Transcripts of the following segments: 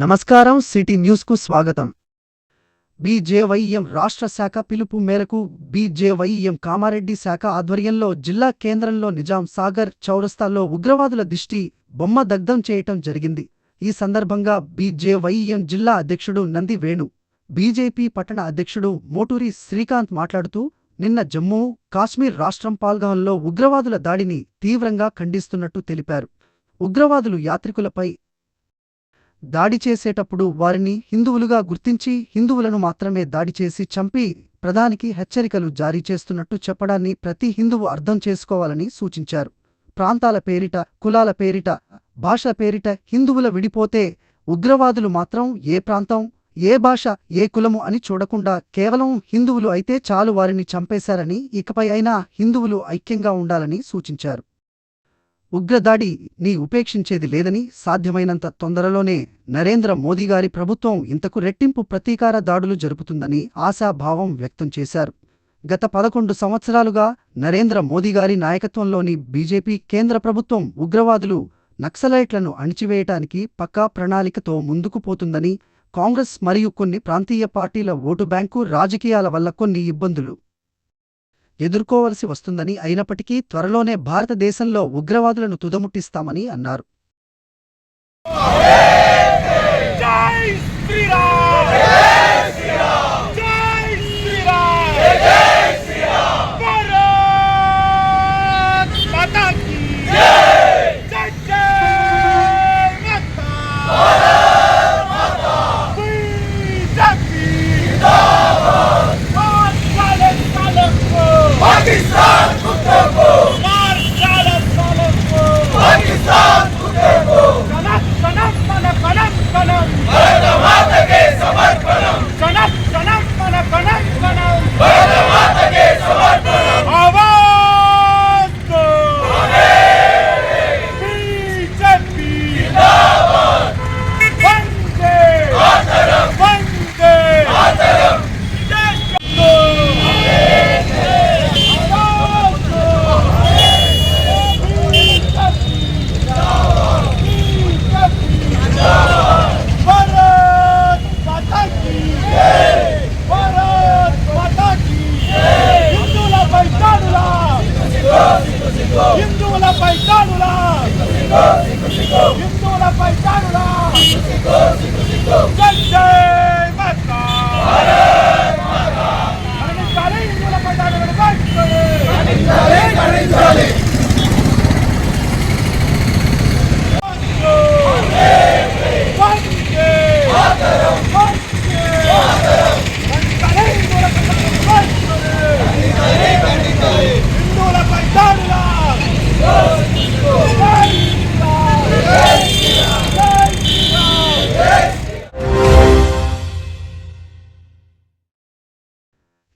నమస్కారం సిటీ న్యూస్కు స్వాగతం. బీజేవైఎం రాష్ట్ర శాఖ పిలుపు మేరకు బీజేవైఎం కామారెడ్డి శాఖ ఆధ్వర్యంలో జిల్లా కేంద్రంలో నిజాం సాగర్ చౌరస్తాలో ఉగ్రవాదుల దిష్టి బొమ్మ దగ్ధం చేయటం జరిగింది. ఈ సందర్భంగా బీజేవైఎం జిల్లా అధ్యక్షుడు నంది వేణు, బీజేపీ పట్టణ అధ్యక్షుడు మోటూరి శ్రీకాంత్ మాట్లాడుతూ, నిన్న జమ్మూ కాశ్మీర్ రాష్ట్రం పాల్గాంలో ఉగ్రవాదుల దాడిని తీవ్రంగా ఖండిస్తున్నట్టు తెలిపారు. ఉగ్రవాదులు యాత్రికులపై దాడి చేసేటప్పుడు వారిని హిందువులుగా గుర్తించి హిందువులను మాత్రమే దాడి చేసి చంపి ప్రధానికి హెచ్చరికలు జారీ చేస్తున్నట్టు చెప్పడాన్ని ప్రతి హిందువు అర్థం చేసుకోవాలని సూచించారు. ప్రాంతాల పేరిట, కులాల పేరిట, భాష పేరిట హిందువుల విడిపోతే ఉగ్రవాదులు మాత్రం ఏ ప్రాంతం, ఏ భాష, ఏ కులము అని చూడకుండా కేవలం హిందువులు అయితే చాలు వారిని చంపేశారని, ఇకపై అయినా హిందువులు ఐక్యంగా ఉండాలని సూచించారు. ఉగ్రదాడి ని ఉపేక్షించేది లేదని, సాధ్యమైనంత తొందరలోనే నరేంద్ర మోదీగారి ప్రభుత్వం ఇంతకు రెట్టింపు ప్రతీకార దాడులు జరుపుతుందని ఆశాభావం వ్యక్తం చేశారు. గత 11 సంవత్సరాలుగా నరేంద్ర మోదీగారి నాయకత్వంలోని బీజేపీ కేంద్ర ప్రభుత్వం ఉగ్రవాదులు, నక్సలైట్లను అణిచివేయటానికి పక్కా ప్రణాళికతో ముందుకు పోతుందని, కాంగ్రెస్ మరియు కొన్ని ప్రాంతీయ పార్టీల ఓటు బ్యాంకు రాజకీయాల వల్ల కొన్ని ఇబ్బందులు ఎదుర్కోవలసి వస్తుందని, అయినప్పటికీ త్వరలోనే భారతదేశంలో ఉగ్రవాదులను తుదముట్టిస్తామని అన్నారు.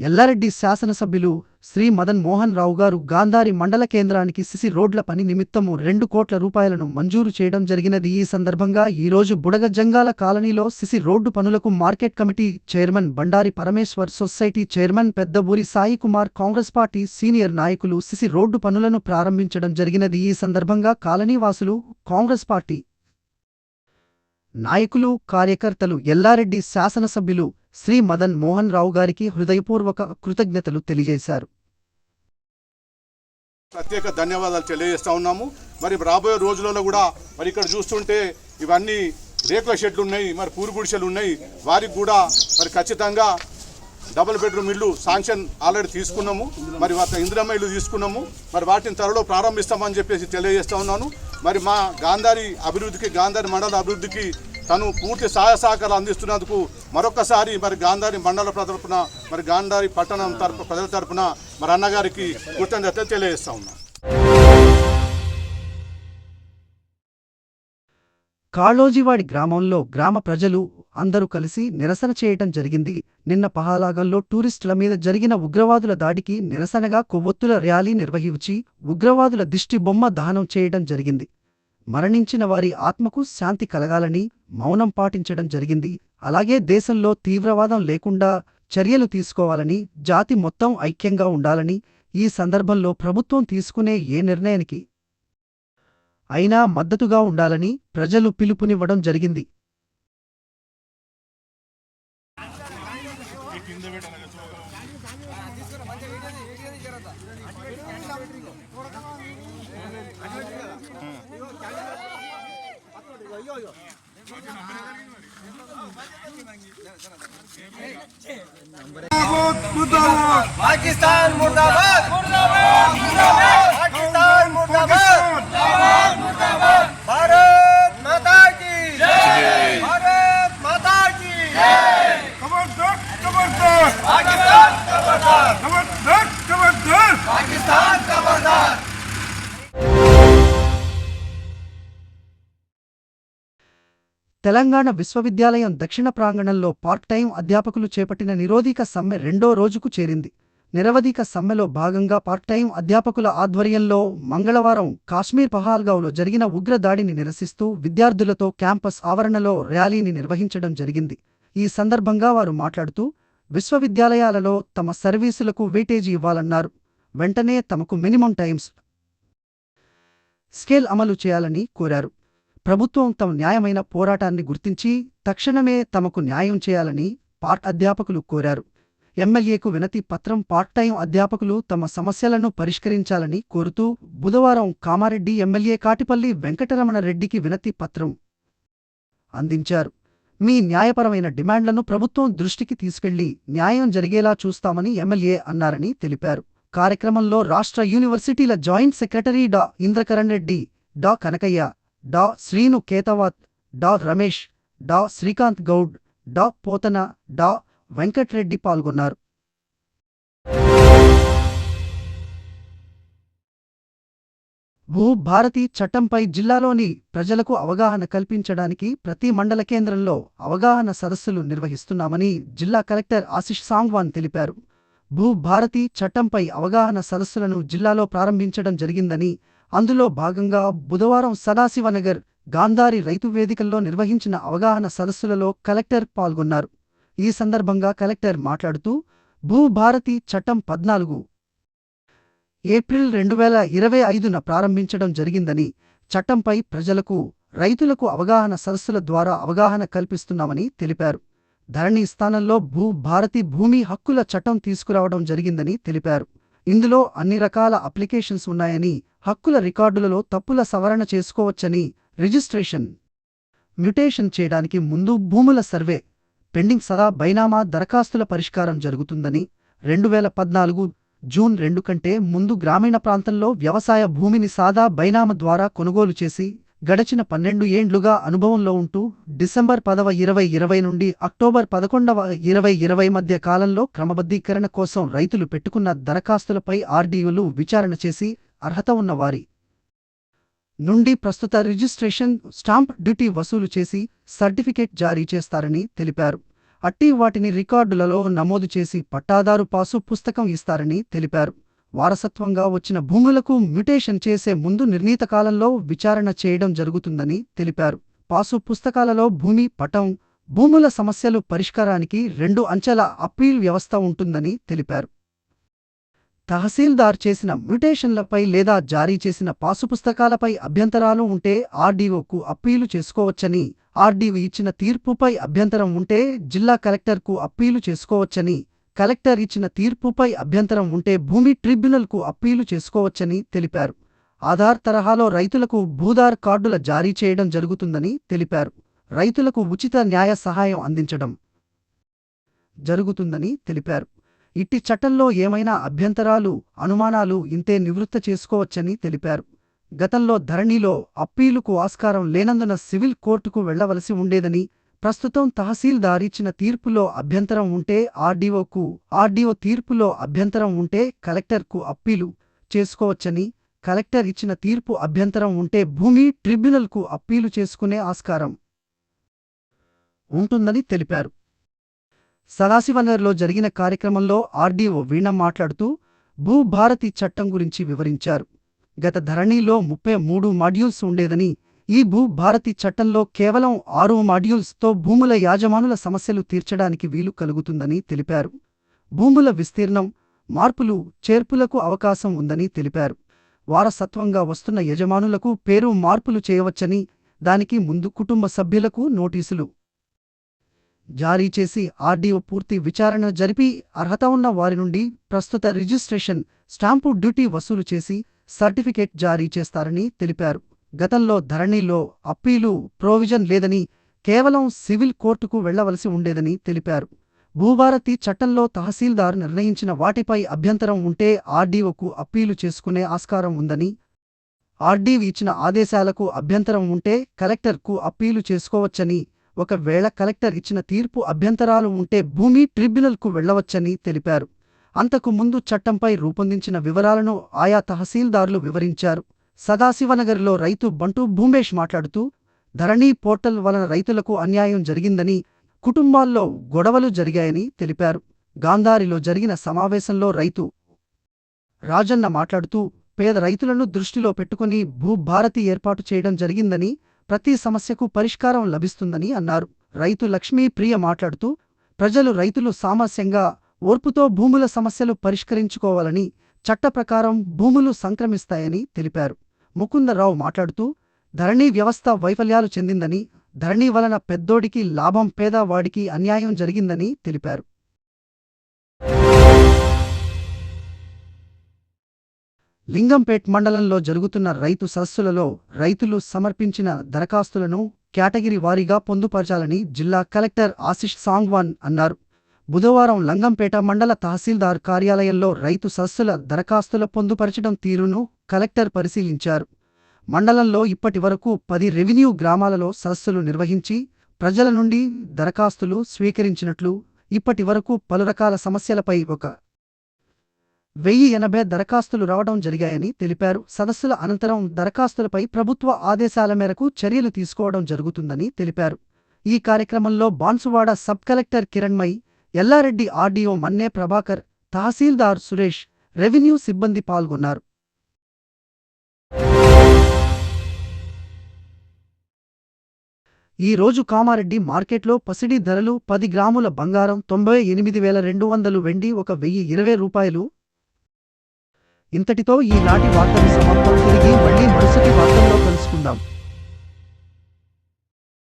ఎల్లారెడ్డి శాసనసభ్యులు శ్రీ మదన్ మోహన్ రావు గారు గాంధారి మండల కేంద్రానికి సిసి రోడ్ల పని నిమిత్తము 2 కోట్ల రూపాయలను మంజూరు చేయడం జరిగినది. ఈ సందర్భంగా ఈరోజు బుడగ జంగాల కాలనీలో సిసి రోడ్డు పనులకు market committee chairman Bandari Parameshwar, society chairman Peddaburi Sai Kumar, Congress party senior నాయకులు సిసి రోడ్డు పనులను ప్రారంభించడం జరిగినది. ఈ సందర్భంగా కాలనీవాసులు, కాంగ్రెస్ పార్టీ నాయకులు, కార్యకర్తలు ఎల్లారెడ్డి శాసనసభ్యులు శ్రీ మదన్ మోహన్ రావు గారికి హృదయపూర్వక కృతజ్ఞతలు తెలియజేశారు. ప్రత్యేక ధన్యవాదాలు తెలియజేస్తా ఉన్నాము. మరి రాబోయే రోజులలో కూడా మరి ఇక్కడ చూస్తుంటే ఇవన్నీ రేకుల షెడ్లు ఉన్నాయి, మరి పూరు గుడిసెలు ఉన్నాయి. వారికి కూడా మరి ఖచ్చితంగా డబుల్ బెడ్రూమ్ ఇల్లు శాంక్షన్ ఆల్రెడీ తీసుకున్నాము. మరి ఇందిరమ్మ ఇల్లు తీసుకున్నాము. మరి వాటిని త్వరలో ప్రారంభిస్తామని చెప్పేసి తెలియజేస్తా ఉన్నాను. మరి మా గాంధారి అభివృద్ధికి, గాంధారి మండల అభివృద్ధికి తను పూర్తి సహాయ సహకారాలు అందిస్తున్నందుకు మరొకసారి మరి గాంధారి మండల తరపున, మరి గాంధారి పట్టణం ప్రజల తరపున మరి అన్నగారికి కృతజ్ఞతలు తెలియజేస్తా ఉన్నాం. కాళోజీవాడి గ్రామంలో గ్రామ ప్రజలు అందరూ కలిసి నిరసన చేయటం జరిగింది. నిన్న పహాలాగంలో టూరిస్టుల మీద జరిగిన ఉగ్రవాదుల దాడికి నిరసనగా కొవ్వొత్తుల ర్యాలీ నిర్వహించి ఉగ్రవాదుల దిష్టి బొమ్మ దహనం చేయడం జరిగింది. మరణించిన వారి ఆత్మకు శాంతి కలగాలని మౌనం పాటించడం జరిగింది. అలాగే దేశంలో తీవ్రవాదం లేకుండా చర్యలు తీసుకోవాలని, జాతి మొత్తం ఐక్యంగా ఉండాలని, ఈ సందర్భంలో ప్రభుత్వం తీసుకునే ఏ నిర్ణయానికి అయినా మద్దతుగా ఉండాలని ప్రజలు పిలుపునివ్వడం జరిగింది. पाकिस्तान मुर्दाबाद मुर्दाबाद मुर्दाबाद पाकिस्तान मुर्दाबाद मुर्दाबाद मुर्दाबाद भारत माता की जय भारत माता की जय खबरदार खबरदार पाकिस्तान खबरदार खबरदार खबरदार पाकिस्तान खबरदार। తెలంగాణ విశ్వవిద్యాలయం దక్షిణ ప్రాంగణంలో పార్ట్ టైం అధ్యాపకులు చేపట్టిన నిరోధిక సమ్మె రెండో రోజుకు చేరింది. నిరవధిక సమ్మెలో భాగంగా పార్ట్ టైం అధ్యాపకుల ఆధ్వర్యంలో మంగళవారం కాశ్మీర్ పహల్గావ్లో జరిగిన ఉగ్రదాడిని నిరసిస్తూ విద్యార్థులతో క్యాంపస్ ఆవరణలో ర్యాలీని నిర్వహించడం జరిగింది. ఈ సందర్భంగా వారు మాట్లాడుతూ విశ్వవిద్యాలయాలలో తమ సర్వీసులకు వెయిటేజీ ఇవ్వాలన్నారు. వెంటనే తమకు మినిమం టైమ్స్ స్కేల్ అమలు చేయాలని కోరారు. ప్రభుత్వం తమ న్యాయమైన పోరాటాన్ని గుర్తించి తక్షణమే తమకు న్యాయం చేయాలని పార్ట్ అధ్యాపకులు కోరారు. ఎమ్మెల్యేకు వినతి పత్రం పార్ట్ టైం అధ్యాపకులు తమ సమస్యలను పరిష్కరించాలని కోరుతూ బుధవారం కామారెడ్డి ఎమ్మెల్యే కాటిపల్లి వెంకటరమణరెడ్డికి వినతి పత్రం అందించారు. మీ న్యాయపరమైన డిమాండ్లను ప్రభుత్వం దృష్టికి తీసుకెళ్లి న్యాయం జరిగేలా చూస్తామని ఎమ్మెల్యే అన్నారని తెలిపారు. కార్యక్రమంలో రాష్ట్ర యూనివర్సిటీల జాయింట్ సెక్రటరీ డా ఇంద్రకరణ్ రెడ్డి, డా కనకయ్య, డా శ్రీను కేతవాత్, డా రమేష్, డా శ్రీకాంత్ గౌడ్, డా పోతన, డా వెంకట్రెడ్డి పాల్గొన్నారు. భూభారతి చట్టంపై జిల్లాలోని ప్రజలకు అవగాహన కల్పించడానికి ప్రతి మండల కేంద్రంలో అవగాహన సదస్సులు నిర్వహిస్తున్నామని జిల్లా కలెక్టర్ ఆశిష్ సాంగ్వాన్ తెలిపారు. భూభారతి చట్టంపై అవగాహన సదస్సులను జిల్లాలో ప్రారంభించడం జరిగిందని, అందులో భాగంగా బుధవారం సదాశివనగర్, గాంధారి రైతు వేదికల్లో నిర్వహించిన అవగాహన సదస్సులలో కలెక్టర్ పాల్గొన్నారు. ఈ సందర్భంగా కలెక్టర్ మాట్లాడుతూ భూభారతి చట్టం 14 ఏప్రిల్ 2025న ప్రారంభించడం జరిగిందని, చట్టంపై ప్రజలకు, రైతులకు అవగాహన సదస్సుల ద్వారా అవగాహన కల్పిస్తున్నామని తెలిపారు. ధరణి స్థానంలో భూభారతి భూమి హక్కుల చట్టం తీసుకురావడం జరిగిందని తెలిపారు. ఇందులో అన్ని రకాల అప్లికేషన్స్ ఉన్నాయని, హక్కుల రికార్డులలో తప్పుల సవరణ చేసుకోవచ్చని, రిజిస్ట్రేషన్, మ్యుటేషన్ చేయడానికి ముందు భూముల సర్వే, పెండింగ్ సదా బైనామా దరఖాస్తుల పరిష్కారం జరుగుతుందని, 2014 జూన్ 2 కంటే ముందు గ్రామీణ ప్రాంతంలో వ్యవసాయ భూమిని సాదా బైనామా ద్వారా కొనుగోలు చేసి గడచిన 12 ఏండ్లుగా అనుభవంలో ఉంటూ డిసెంబర్ 10, 2020 నుండి అక్టోబర్ 11, 2020 మధ్య కాలంలో క్రమబద్ధీకరణ కోసం రైతులు పెట్టుకున్న దరఖాస్తులపై ఆర్డీఓలు విచారణ చేసి అర్హత ఉన్న వారి నుండి ప్రస్తుత రిజిస్ట్రేషన్ స్టాంప్ డ్యూటీ వసూలు చేసి సర్టిఫికేట్ జారీ చేస్తారని తెలిపారు. అట్టి వాటిని రికార్డులలో నమోదు చేసి పట్టాదారు పాసు పుస్తకం ఇస్తారని తెలిపారు. వారసత్వంగా వచ్చిన భూములకు మ్యుటేషన్ చేసే ముందు నిర్ణీత కాలంలో విచారణ చేయడం జరుగుతుందని తెలిపారు. పాసు పుస్తకాలలో భూమి పటం, భూముల సమస్యలు పరిష్కారానికి 2 అంచెల అప్పీల్ వ్యవస్థ ఉంటుందని తెలిపారు. తహసీల్దార్ చేసిన మ్యుటేషన్లపై లేదా జారీ చేసిన పాసుపుస్తకాలపై అభ్యంతరాలు ఉంటే ఆర్డీఓకు అప్పీలు చేసుకోవచ్చని, ఆర్డీఓ ఇచ్చిన తీర్పుపై అభ్యంతరం ఉంటే జిల్లా కలెక్టర్కు అప్పీలు చేసుకోవచ్చని, కలెక్టర్ ఇచ్చిన తీర్పుపై అభ్యంతరం ఉంటే భూమి ట్రిబ్యునల్కు అప్పీలు చేసుకోవచ్చని తెలిపారు. ఆధార్ తరహాలో రైతులకు భూధార్ కార్డుల జారీ చేయడం జరుగుతుందని తెలిపారు. రైతులకు ఉచిత న్యాయ సహాయం అందించడం జరుగుతుందని తెలిపారు. ఇట్టి చట్టంలో ఏమైనా అభ్యంతరాలు, అనుమానాలు ఇంతే నివృత్త చేసుకోవచ్చని తెలిపారు. గతంలో ధరణిలో అప్పీలుకు ఆస్కారం లేనందున సివిల్ కోర్టుకు వెళ్లవలసి ఉండేదని, ప్రస్తుతం తహసీల్దార్ ఇచ్చిన తీర్పులో అభ్యంతరం ఉంటే ఆర్డీఓకు, ఆర్డీఓ తీర్పులో అభ్యంతరం ఉంటే కలెక్టర్కు అప్పీలు చేసుకోవచ్చని, కలెక్టర్ ఇచ్చిన తీర్పు అభ్యంతరం ఉంటే భూమి ట్రిబ్యునల్కు అప్పీలు చేసుకునే ఆస్కారం ఉంటుందని తెలిపారు. సదాశివనగర్లో జరిగిన కార్యక్రమంలో ఆర్డీఓ వీణ మాట్లాడుతూ భూభారతి చట్టం గురించి వివరించారు. గత ధరణిలో 33 మాడ్యూల్స్ ఉండేదని, ఈ భూభారతి చట్టంలో కేవలం 6 మాడ్యూల్స్తో భూముల యాజమానుల సమస్యలు తీర్చడానికి వీలు కలుగుతుందని తెలిపారు. భూముల విస్తీర్ణం, మార్పులు, చేర్పులకు అవకాశం ఉందని తెలిపారు. వారసత్వంగా వస్తున్న యజమానులకు పేరు మార్పులు చేయవచ్చని, దానికి ముందు కుటుంబ సభ్యులకు నోటీసులు జారీ చేసి ఆర్డీఓ పూర్తి విచారణ జరిపి అర్హత ఉన్న వారి నుండి ప్రస్తుత రిజిస్ట్రేషన్ స్టాంపు డ్యూటీ వసూలు చేసి సర్టిఫికేట్ జారీ చేస్తారని తెలిపారు. గతంలో ధరణిలో అప్పీలు ప్రొవిజన్ లేదని, కేవలం సివిల్ కోర్టుకు వెళ్లవలసి ఉండేదని తెలిపారు. భూభారతి చట్టంలో తహసీల్దార్ నిర్ణయించిన వాటిపై అభ్యంతరం ఉంటే ఆర్డీఓకు అప్పీలు చేసుకునే ఆస్కారం ఉందని, ఆర్డీఓ ఇచ్చిన ఆదేశాలకు అభ్యంతరం ఉంటే కలెక్టర్కు అప్పీలు చేసుకోవచ్చని, ఒకవేళ కలెక్టర్ ఇచ్చిన తీర్పు అభ్యంతరాలు ఉంటే భూమి ట్రిబ్యునల్కు వెళ్లవచ్చని తెలిపారు. అంతకు ముందు చట్టంపై రూపొందించిన వివరాలను ఆయా తహసీల్దార్లు వివరించారు. సదాశివనగర్లో రైతు బంటు భూమేష్ మాట్లాడుతూ, ధరణి పోర్టల్ వలన రైతులకు అన్యాయం జరిగిందని, కుటుంబాల్లో గొడవలు జరిగాయని తెలిపారు. గాంధారిలో జరిగిన సమావేశంలో రైతు రాజన్న మాట్లాడుతూ, పేద రైతులను దృష్టిలో పెట్టుకుని భూభారతి ఏర్పాటు చేయడం జరిగిందని, ప్రతి సమస్యకు పరిష్కారం లభిస్తుందని అన్నారు. రైతు లక్ష్మీ ప్రియ మాట్లాడుతూ, రైతులు సామరస్యంగా, ఓర్పుతో భూముల సమస్యలు పరిష్కరించుకోవాలని, చట్ట ప్రకారం భూములు సంక్రమిస్తాయని తెలిపారు. ముకుందరావు మాట్లాడుతూ, ధరణి వ్యవస్థ వైఫల్యాలు చెందిందని, ధరణి వలన పెద్దోడికి లాభం పేదవాడికి అన్యాయం జరిగిందని తెలిపారు. లింగంపేట్ మండలంలో జరుగుతున్న రైతు సదస్సులలో రైతులు సమర్పించిన దరఖాస్తులను కేటగిరీ వారీగా పొందుపరచాలని జిల్లా కలెక్టర్ ఆశిష్ సాంగ్వాన్ అన్నారు. బుధవారం లింగంపేట మండల తహసీల్దార్ కార్యాలయంలో రైతు సదస్సుల దరఖాస్తుల పొందుపరచడం తీరును కలెక్టర్ పరిశీలించారు. మండలంలో ఇప్పటివరకు 10 రెవెన్యూ గ్రామాలలో సదస్సులు నిర్వహించి ప్రజల నుండి దరఖాస్తులు స్వీకరించినట్లు, ఇప్పటివరకు పలు రకాల సమస్యలపై 1080 దరఖాస్తులు రావడం జరిగాయని తెలిపారు. సదస్సుల అనంతరం దరఖాస్తులపై ప్రభుత్వ ఆదేశాల మేరకు చర్యలు తీసుకోవడం జరుగుతుందని తెలిపారు. ఈ కార్యక్రమంలో Banswada sub collector Kiranmayi, Yellareddy RDO Manne Prabhakar, tahsildar Suresh, revenue సిబ్బంది పాల్గొన్నారు. ఈ రోజు కామారెడ్డి మార్కెట్లో పసిడి ధరలు 10 గ్రాముల బంగారం 98,200 వెండి 1,020 రూపాయలు. ఇంతటితో ఈనాటి వార్తలు సమాప్తం. తిరిగి మళ్ళీ మరుసటి వార్తల్లో కలుసుకుందాం.